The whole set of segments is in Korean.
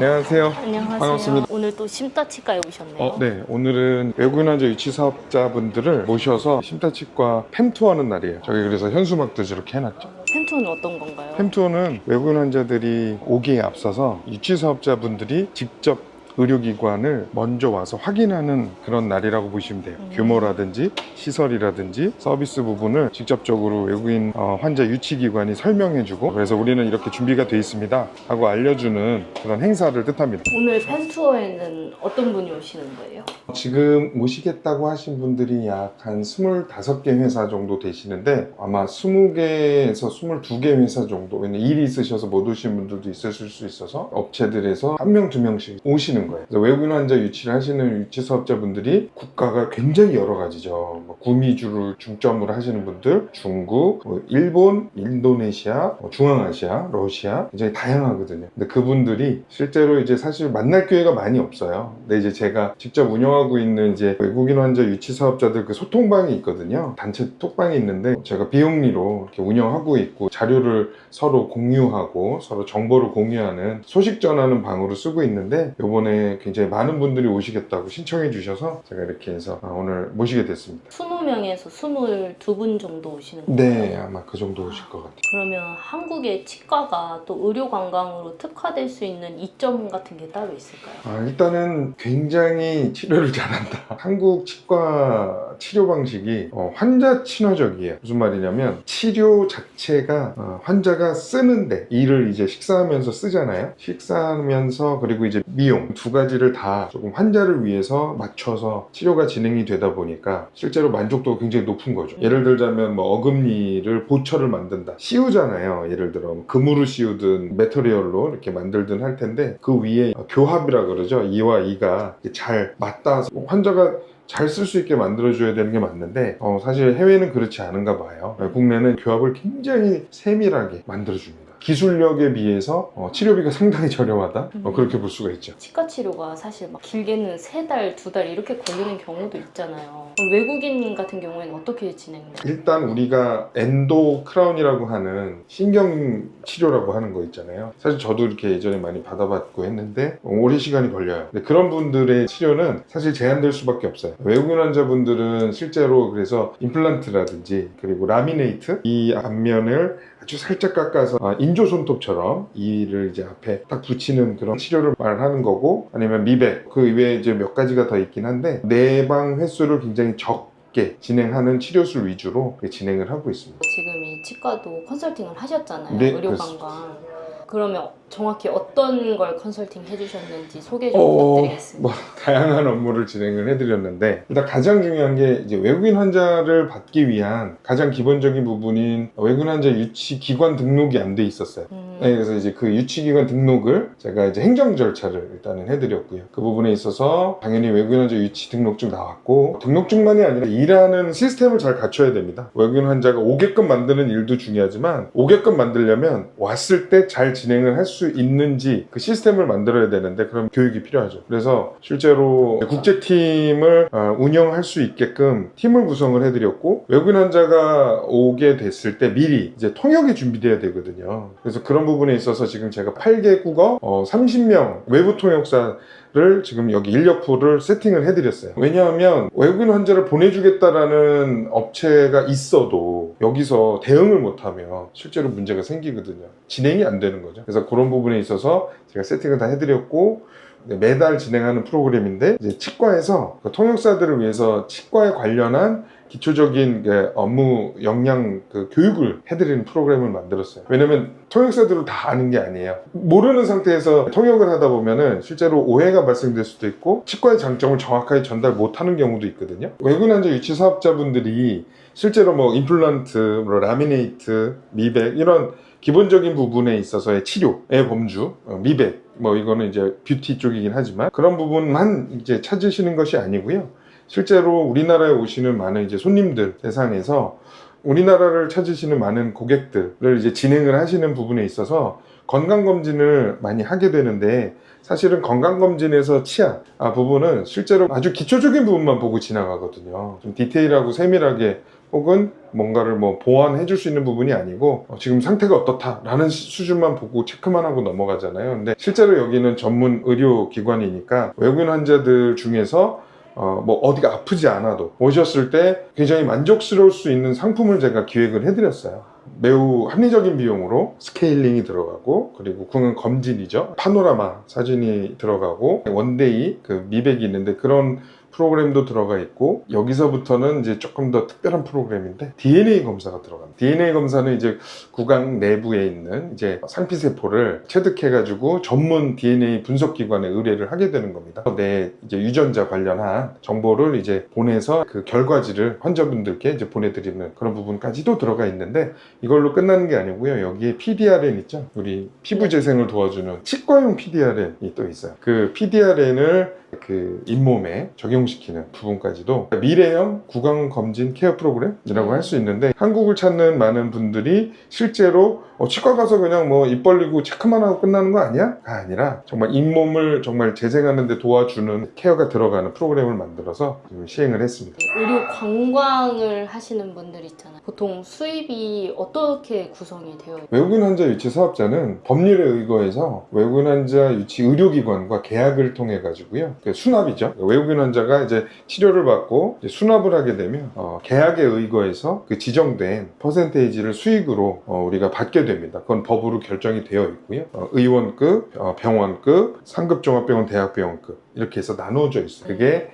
안녕하세요. 안녕하세요. 반갑습니다. 오늘 또 심따치과에 오셨네요. 네, 오늘은 외국인 환자 유치 사업자분들을 모셔서 심다치과 팸투어하는 날이에요. 저희 그래서 현수막도 이렇게 해놨죠. 펜투는 어떤 건가요? 팸투어는 외국인 환자들이 오기에 앞서서 유치 사업자분들이 직접 의료기관을 먼저 와서 확인하는 그런 날이라고 보시면 돼요. 규모라든지 시설이라든지 서비스 부분을 직접적으로 외국인 환자 유치기관이 설명해주고, 그래서 우리는 이렇게 준비가 돼 있습니다 하고 알려주는 그런 행사를 뜻합니다. 오늘 펜투어에는 어떤 분이 오시는 거예요? 지금 모시겠다고 하신 분들이 약 한 25개 회사 정도 되시는데, 아마 20개에서 22개 회사 정도, 왜냐면 일이 있으셔서 못 오신 분들도 있으실 수 있어서 업체들에서 한 명, 두 명씩 오시는 거예요. 그래서 외국인 환자 유치를 하시는 유치 사업자분들이 국가가 굉장히 여러 가지죠. 구미주를 중점으로 하시는 분들, 중국, 일본, 인도네시아, 중앙아시아, 러시아, 굉장히 다양하거든요. 근데 그분들이 실제로 이제 사실 만날 기회가 많이 없어요. 근데 이제 제가 직접 운영하고 있는 이제 외국인 환자 유치 사업자들 그 소통방이 있거든요. 단체 톡방이 있는데 제가 비영리로 이렇게 운영하고 있고, 자료를 서로 공유하고 서로 정보를 공유하는 소식 전하는 방으로 쓰고 있는데, 요번에 굉장히 많은 분들이 오시겠다고 신청해 주셔서 제가 이렇게 해서 오늘 모시게 됐습니다. 20명에서 22분 정도 오시는 거예요? 네, 아마 그 정도 오실 것 같아요. 그러면 한국의 치과가 또 의료 관광으로 특화될 수 있는 이점 같은 게 따로 있을까요? 일단은 굉장히 치료를 잘한다. 한국 치과 치료 방식이 환자 친화적이에요. 무슨 말이냐면, 치료 자체가 환자가 쓰는데, 이를 이제 식사하면서 쓰잖아요. 식사하면서, 그리고 이제 미용, 두 가지를 다 조금 환자를 위해서 맞춰서 치료가 진행이 되다 보니까 실제로 만족도가 굉장히 높은 거죠. 예를 들자면 어금니를 보철을 만든다, 씌우잖아요. 예를 들어 금으로 씌우든 메터리얼로 이렇게 만들든 할 텐데, 그 위에 교합이라 그러죠. 이와 이가 잘 맞닿아서 환자가 잘 쓸 수 있게 만들어줘야 되는 게 맞는데, 사실 해외는 그렇지 않은가 봐요. 국내는 교합을 굉장히 세밀하게 만들어줍니다. 기술력에 비해서 치료비가 상당히 저렴하다, 그렇게 볼 수가 있죠. 치과 치료가 사실 막 길게는 3달, 2달 이렇게 걸리는 경우도 있잖아요. 그럼 외국인 같은 경우에는 어떻게 진행돼요? 일단 우리가 엔도 크라운이라고 하는 신경 치료라고 하는 거 있잖아요. 사실 저도 이렇게 예전에 많이 받아봤고 했는데 오랜 시간이 걸려요. 근데 그런 분들의 치료는 사실 제한될 수밖에 없어요. 외국인 환자분들은 실제로 그래서 임플란트라든지, 그리고 라미네이트, 이 앞면을 아주 살짝 깎아서 인조 손톱처럼 이를 이제 앞에 딱 붙이는 그런 치료를 말하는 거고, 아니면 미백, 그 외에 이제 몇 가지가 더 있긴 한데, 내방 횟수를 굉장히 적게 진행하는 치료술 위주로 진행을 하고 있습니다. 지금 이 치과도 컨설팅을 하셨잖아요. 네, 의료 그렇습니다. 관광. 그러면 정확히 어떤 걸 컨설팅 해주셨는지 소개 좀 부탁드리겠습니다. 다양한 업무를 진행을 해드렸는데, 일단 가장 중요한 게 이제 외국인 환자를 받기 위한 가장 기본적인 부분인 외국인 환자 유치 기관 등록이 안 돼 있었어요. 네, 그래서 이제 그 유치기관 등록을 제가 이제 행정 절차를 일단은 해드렸고요. 그 부분에 있어서 당연히 외국인 환자 유치 등록증 나왔고, 등록증만이 아니라 일하는 시스템을 잘 갖춰야 됩니다. 외국인 환자가 오게끔 만드는 일도 중요하지만, 오게끔 만들려면 왔을 때 잘 진행을 할 수 있는지 그 시스템을 만들어야 되는데, 그럼 교육이 필요하죠. 그래서 실제로 국제팀을 운영할 수 있게끔 팀을 구성을 해드렸고, 외국인 환자가 오게 됐을 때 미리 이제 통역이 준비돼야 되거든요. 그래서 그런 부분에 있어서 지금 제가 8개 국어 30명 외부 통역사를 지금 여기 인력풀을 세팅을 해드렸어요. 왜냐하면 외국인 환자를 보내주겠다라는 업체가 있어도 여기서 대응을 못하면 실제로 문제가 생기거든요. 진행이 안 되는 거죠. 그래서 그런 부분에 있어서 제가 세팅을 다 해드렸고, 매달 진행하는 프로그램인데, 이제 치과에서 그 통역사들을 위해서 치과에 관련한 기초적인 업무 역량 교육을 해드리는 프로그램을 만들었어요. 왜냐면 통역사들을 다 아는 게 아니에요. 모르는 상태에서 통역을 하다 보면은 실제로 오해가 발생될 수도 있고, 치과의 장점을 정확하게 전달 못하는 경우도 있거든요. 외국인 환자 유치 사업자분들이 실제로 임플란트, 라미네이트, 미백, 이런 기본적인 부분에 있어서의 치료의 범주, 미백, 이거는 이제 뷰티 쪽이긴 하지만 그런 부분만 이제 찾으시는 것이 아니고요. 실제로 우리나라에 오시는 많은 이제 손님들 대상에서 우리나라를 찾으시는 많은 고객들을 이제 진행을 하시는 부분에 있어서 건강검진을 많이 하게 되는데, 사실은 건강검진에서 치아 부분은 실제로 아주 기초적인 부분만 보고 지나가거든요. 좀 디테일하고 세밀하게 혹은 뭔가를 뭐 보완해 줄 수 있는 부분이 아니고 지금 상태가 어떻다라는 수준만 보고 체크만 하고 넘어가잖아요. 근데 실제로 여기는 전문 의료기관이니까 외국인 환자들 중에서 뭐 어디가 아프지 않아도 오셨을 때 굉장히 만족스러울 수 있는 상품을 제가 기획을 해드렸어요. 매우 합리적인 비용으로 스케일링이 들어가고, 그리고 궁은 검진이죠. 파노라마 사진이 들어가고, 원데이 그 미백이 있는데 그런 프로그램도 들어가 있고, 여기서부터는 이제 조금 더 특별한 프로그램인데 DNA 검사가 들어갑니다. DNA 검사는 이제 구강 내부에 있는 이제 상피세포를 체득해가지고 전문 DNA 분석기관에 의뢰를 하게 되는 겁니다. 내 이제 유전자 관련한 정보를 이제 보내서 그 결과지를 환자분들께 이제 보내드리는 그런 부분까지도 들어가 있는데, 이걸로 끝나는 게 아니고요. 여기에 PDRN 있죠? 우리 피부 재생을 도와주는 치과용 PDRN이 또 있어요. 그 PDRN을 그 잇몸에 적용시키는 부분까지도 미래형 구강검진 케어 프로그램이라고 할 수 있는데, 한국을 찾는 많은 분들이 실제로 치과 가서 그냥 뭐 입 벌리고 체크만 하고 끝나는 거 아니야? 가 아니라 정말 잇몸을 정말 재생하는 데 도와주는 케어가 들어가는 프로그램을 만들어서 지금 시행을 했습니다. 의료 관광을 하시는 분들 있잖아요. 보통 수입이 어떻게 구성이 되어 있나요? 외국인 환자 유치 사업자는 법률에 의거해서 외국인 환자 유치 의료기관과 계약을 통해 가지고요. 수납이죠. 외국인 환자가 이제 치료를 받고 이제 수납을 하게 되면 계약에 의거해서 그 지정된 퍼센테이지를 수익으로 우리가 받게 됩니다. 그건 법으로 결정이 되어 있고요. 의원급, 병원급, 상급 종합병원 대학병원급 이렇게 해서 나누어져 있어요. 그게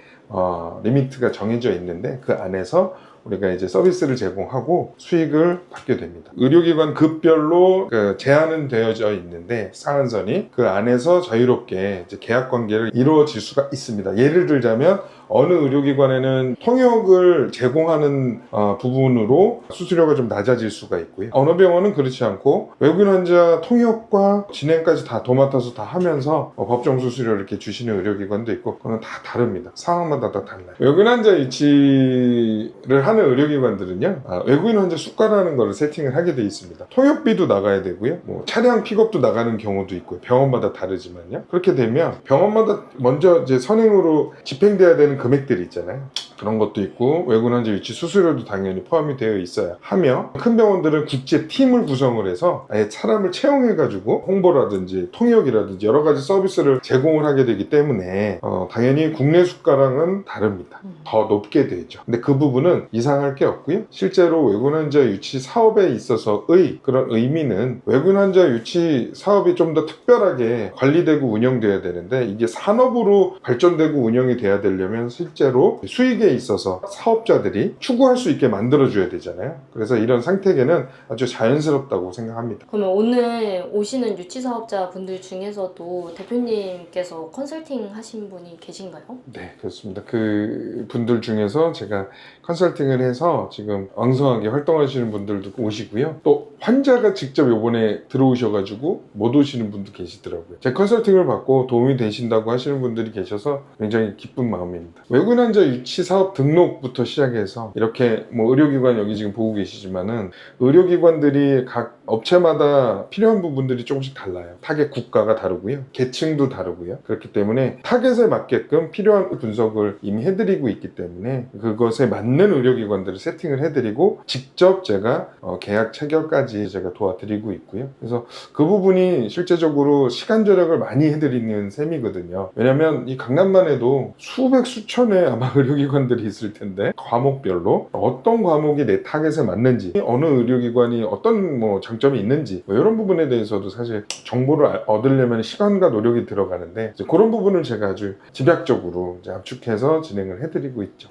리미트가 정해져 있는데 그 안에서 우리가 이제 서비스를 제공하고 수익을 받게 됩니다. 의료기관 급별로 제한은 되어져 있는데 상한선이 그 안에서 자유롭게 이제 계약 관계를 이루어질 수가 있습니다. 예를 들자면 어느 의료기관에는 통역을 제공하는 부분으로 수수료가 좀 낮아질 수가 있고요. 어느 병원은 그렇지 않고 외국인 환자 통역과 진행까지 다 도맡아서 다 하면서 법정 수수료를 이렇게 주시는 의료기관도 있고, 그건 다 다릅니다. 상황마다 다 달라요. 외국인 환자 유치를 하는 의료기관들은요, 외국인 환자 수가라는 거를 세팅을 하게 돼 있습니다. 통역비도 나가야 되고요, 뭐 차량 픽업도 나가는 경우도 있고요. 병원마다 다르지만요. 그렇게 되면 병원마다 먼저 이제 선행으로 집행돼야 되는 금액들이 있잖아요. 그런 것도 있고, 외국인 환자 유치 수수료도 당연히 포함이 되어 있어야 하며, 큰 병원들은 국제 팀을 구성을 해서 아예 사람을 채용해가지고 홍보라든지 통역이라든지 여러 가지 서비스를 제공을 하게 되기 때문에 당연히 국내 수가랑은 다릅니다. 더 높게 되죠. 근데 그 부분은 이상할 게 없고요. 실제로 외국인 환자 유치 사업에 있어서의 그런 의미는, 외국인 환자 유치 사업이 좀 더 특별하게 관리되고 운영돼야 되는데, 이게 산업으로 발전되고 운영이 돼야 되려면 실제로 수익에 있어서 사업자들이 추구할 수 있게 만들어줘야 되잖아요. 그래서 이런 상태계는 아주 자연스럽다고 생각합니다. 그러면 오늘 오시는 유치사업자 분들 중에서도 대표님께서 컨설팅 하신 분이 계신가요? 네, 그렇습니다. 그 분들 중에서 제가 컨설팅을 해서 지금 왕성하게 활동하시는 분들도 오시고요. 또 환자가 직접 요번에 들어오셔가지고 못 오시는 분도 계시더라고요. 제 컨설팅을 받고 도움이 되신다고 하시는 분들이 계셔서 굉장히 기쁜 마음입니다. 외국인 환자 유치 사업 등록부터 시작해서 이렇게 뭐 의료기관 여기 지금 보고 계시지만은, 의료기관들이 각 업체마다 필요한 부분들이 조금씩 달라요. 타겟 국가가 다르고요. 계층도 다르고요. 그렇기 때문에 타겟에 맞게끔 필요한 분석을 이미 해드리고 있기 때문에 그것에 맞는 의료기관들을 세팅을 해드리고, 직접 제가 계약 체결까지 제가 도와드리고 있고요. 그래서 그 부분이 실제적으로 시간 절약을 많이 해드리는 셈이거든요. 왜냐면 이 강남만 해도 수백 수천의 아마 의료기관들이 있을 텐데, 과목별로 어떤 과목이 내 타겟에 맞는지, 어느 의료기관이 어떤 뭐 장점이 있는지, 뭐 이런 부분에 대해서도 사실 정보를 얻으려면 시간과 노력이 들어가는데, 이제 그런 부분을 제가 아주 집약적으로 이제 압축해서 진행을 해드리고 있죠.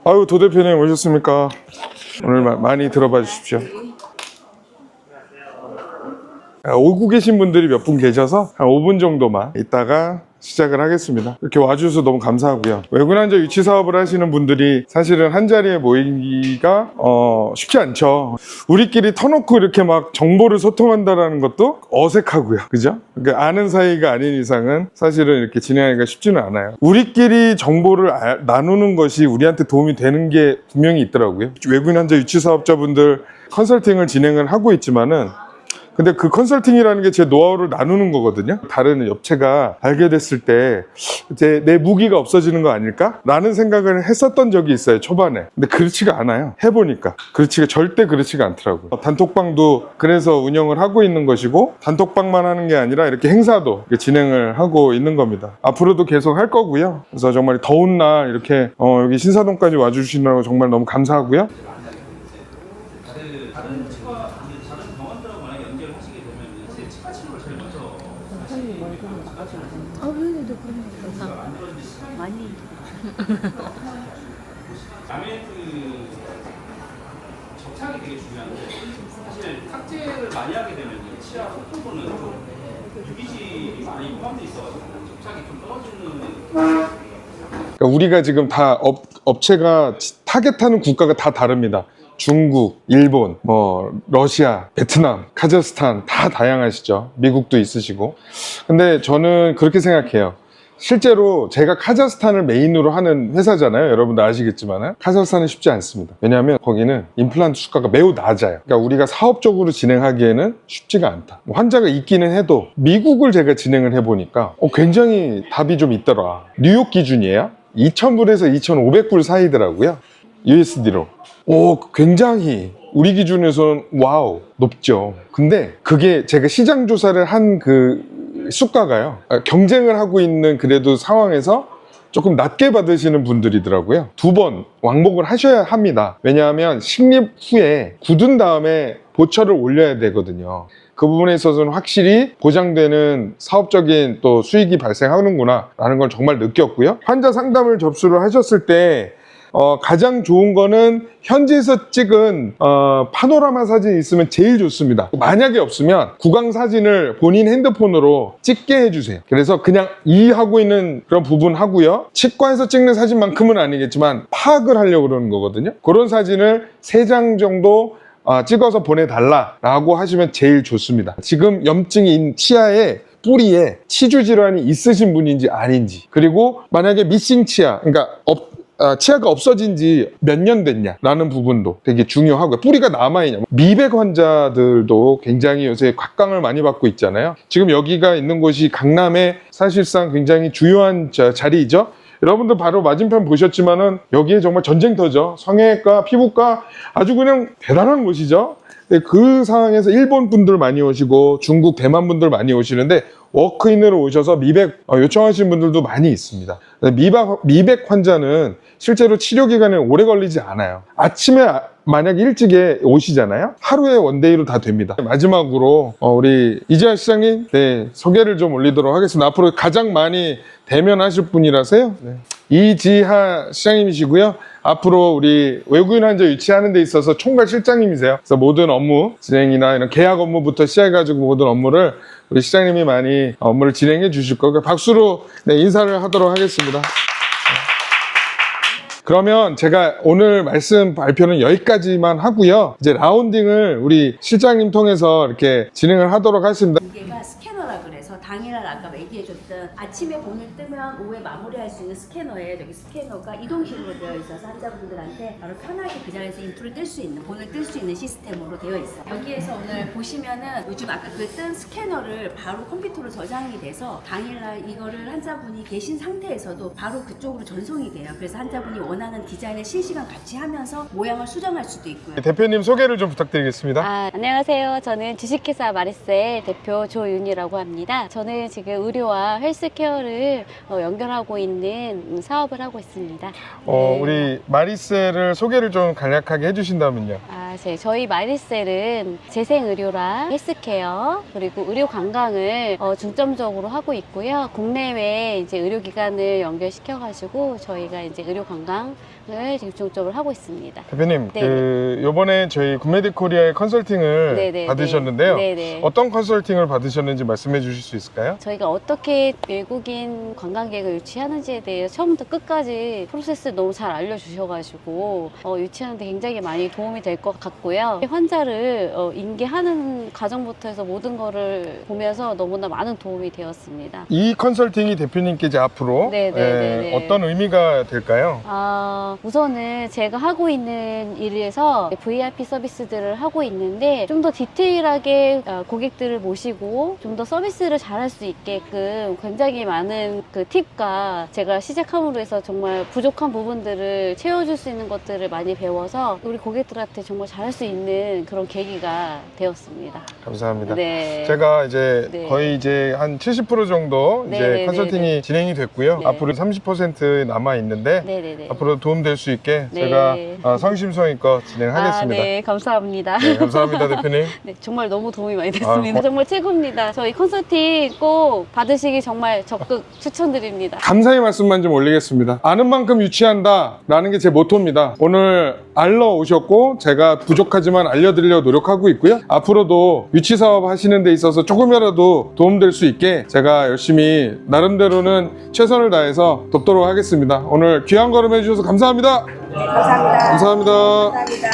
아유, 도 대표님 오셨습니까? 오늘 많이 들어봐 주십시오. 오고 계신 분들이 몇 분 계셔서 한 5분 정도만 있다가 시작을 하겠습니다. 이렇게 와주셔서 너무 감사하고요. 외국인 환자 유치 사업을 하시는 분들이 사실은 한 자리에 모이기가 쉽지 않죠. 우리끼리 터놓고 이렇게 막 정보를 소통한다는 것도 어색하고요. 그죠? 그러니까 아는 사이가 아닌 이상은 사실은 이렇게 진행하기가 쉽지는 않아요. 우리끼리 정보를 나누는 것이 우리한테 도움이 되는 게 분명히 있더라고요. 외국인 환자 유치 사업자분들 컨설팅을 진행을 하고 있지만은, 근데 그 컨설팅이라는 게 제 노하우를 나누는 거거든요. 다른 업체가 알게 됐을 때 이제 내 무기가 없어지는 거 아닐까? 라는 생각을 했었던 적이 있어요, 초반에. 근데 그렇지가 않아요. 해보니까. 절대 그렇지가 않더라고요. 단톡방도 그래서 운영을 하고 있는 것이고, 단톡방만 하는 게 아니라 이렇게 행사도 이렇게 진행을 하고 있는 겁니다. 앞으로도 계속 할 거고요. 그래서 정말 더운 날 이렇게 여기 신사동까지 와주시느라고 정말 너무 감사하고요. 네네네, 그럼요. 많이. 라멘트 접착이 되게 중요한데 사실 탁제를 많이 하게 되면 이 치아 속 부분은 좀 유기질이 많이 포함되어 있어가지고 접착이 좀 떨어지는. 그러니까 우리가 지금 다 업체가 타겟하는 국가가 다 다릅니다. 중국, 일본, 러시아, 베트남, 카자흐스탄 다 다양하시죠. 미국도 있으시고. 근데 저는 그렇게 생각해요. 실제로 제가 카자흐스탄을 메인으로 하는 회사잖아요. 여러분도 아시겠지만 카자흐스탄은 쉽지 않습니다. 왜냐하면 거기는 임플란트 수가가 매우 낮아요. 그러니까 우리가 사업적으로 진행하기에는 쉽지가 않다. 환자가 있기는 해도 미국을 제가 진행을 해보니까 굉장히 답이 좀 있더라. 뉴욕 기준이에요. 2,000불에서 2,500불 사이더라고요. USD로. 굉장히 우리 기준에서는 와우 높죠. 근데 그게 제가 시장 조사를 한 그 수가가요, 경쟁을 하고 있는 그래도 상황에서 조금 낮게 받으시는 분들이더라고요. 2번 왕복을 하셔야 합니다. 왜냐하면 식립 후에 굳은 다음에 보철을 올려야 되거든요. 그 부분에 있어서는 확실히 보장되는 사업적인 또 수익이 발생하는구나 라는 걸 정말 느꼈고요. 환자 상담을 접수를 하셨을 때 가장 좋은 거는 현지에서 찍은 파노라마 사진이 있으면 제일 좋습니다. 만약에 없으면 구강 사진을 본인 핸드폰으로 찍게 해주세요. 그래서 그냥 이해하고 있는 그런 부분 하고요. 치과에서 찍는 사진만큼은 아니겠지만 파악을 하려고 그러는 거거든요. 그런 사진을 3장 정도 찍어서 보내달라고 하시면 제일 좋습니다. 지금 염증이 있는 치아에 뿌리에 치주 질환이 있으신 분인지 아닌지, 그리고 만약에 미싱 치아, 그러니까 치아가 없어진 지 몇 년 됐냐 라는 부분도 되게 중요하고요. 뿌리가 남아있냐. 미백 환자들도 굉장히 요새 각광을 많이 받고 있잖아요. 지금 여기가 있는 곳이 강남의 사실상 굉장히 주요한 자리이죠. 여러분들 바로 맞은편 보셨지만은 여기에 정말 전쟁터죠. 성형외과, 피부과 아주 그냥 대단한 곳이죠. 그 상황에서 일본 분들 많이 오시고 중국, 대만 분들 많이 오시는데 워크인으로 오셔서 미백 요청하시는 분들도 많이 있습니다. 미백 환자는 실제로 치료 기간이 오래 걸리지 않아요. 아침에 만약 일찍에 오시잖아요. 하루에 원데이로 다 됩니다. 마지막으로 우리 이지아 시장님 소개를 좀 올리도록 하겠습니다. 앞으로 가장 많이 대면하실 분이라서요. 이지하 시장님이시고요. 앞으로 우리 외국인 환자 유치하는 데 있어서 총괄 실장님이세요. 그래서 모든 업무 진행이나 이런 계약 업무부터 시작해가지고 모든 업무를 우리 시장님이 많이 업무를 진행해 주실 거고, 박수로 인사를 하도록 하겠습니다. 그러면 제가 오늘 말씀 발표는 여기까지만 하고요. 이제 라운딩을 우리 실장님 통해서 이렇게 진행을 하도록 하겠습니다. 이게가 스캐너라 그래서 당일날 아까 얘기해줬던 아침에 본을 뜨면 오후에 마무리할 수 있는 스캐너에 여기 스캐너가 이동식으로 되어 있어서 환자분들한테 바로 편하게 그 자리에서 인프를 뜰 수 있는, 본을 뜰 수 있는 시스템으로 되어 있어요. 여기에서 오늘 보시면은 요즘 아까 그 뜬 스캐너를 바로 컴퓨터로 저장이 돼서 당일날 이거를 환자분이 계신 상태에서도 바로 그쪽으로 전송이 돼요. 그래서 환자분이 원하는 디자인을 실시간 같이 하면서 모양을 수정할 수도 있고요. 대표님 소개를 좀 부탁드리겠습니다. 안녕하세요. 저는 주식회사 마리셀 대표 조윤이라고 합니다. 저는 지금 의료와 헬스케어를 연결하고 있는 사업을 하고 있습니다. 네. 우리 마리셀을 소개를 좀 간략하게 해주신다면요. 저희 마리셀은 재생의료랑 헬스케어 그리고 의료 관광을 중점적으로 하고 있고요. 국내외 이제 의료기관을 연결시켜가지고 저희가 이제 의료 관광을 지금 중점적으로 하고 있습니다. 대표님, 네네. 요번에 저희 굿메디코리아의 컨설팅을 네네. 받으셨는데요. 네네. 어떤 컨설팅을 받으셨는지 말씀해 주실 수 있을까요? 저희가 어떻게 외국인 관광객을 유치하는지에 대해 처음부터 끝까지 프로세스 너무 잘 알려주셔가지고 유치하는데 굉장히 많이 도움이 될 것 같고요. 환자를 인계하는 과정부터 해서 모든 거를 보면서 너무나 많은 도움이 되었습니다. 이 컨설팅이 대표님께 이제 앞으로 네네네네. 어떤 의미가 될까요? 우선은 제가 하고 있는 일에서 VIP 서비스들을 하고 있는데 좀 더 디테일하게 고객들을 모시고 좀 더 서비스를 잘할 수 있게끔 굉장히 많은 그 팁과 제가 시작함으로 해서 정말 부족한 부분들을 채워줄 수 있는 것들을 많이 배워서 우리 고객들한테 정말 잘할 수 있는 그런 계기가 되었습니다. 감사합니다. 네. 제가 이제 네. 거의 이제 한 70% 정도 이제 네네네네. 컨설팅이 진행이 됐고요. 네. 앞으로 30% 남아 있는데 네네네. 앞으로 도움될 수 있게 네. 제가 성심성의껏 진행하겠습니다. 네, 감사합니다. 네, 감사합니다, 대표님. 네, 정말 너무 도움이 많이 됐습니다. 정말 최고입니다. 저희 컨설팅 꼭 받으시기 정말 적극 추천드립니다. 감사의 말씀만 좀 올리겠습니다. 아는 만큼 유치한다 라는 게 제 모토입니다. 오늘 알러 오셨고 제가 부족하지만 알려드리려고 노력하고 있고요. 앞으로도 유치 사업 하시는 데 있어서 조금이라도 도움될 수 있게 제가 열심히 나름대로는 최선을 다해서 돕도록 하겠습니다. 오늘 귀한 걸음 해주셔서 감사합니다. 네, 감사합니다. 감사합니다. 감사합니다.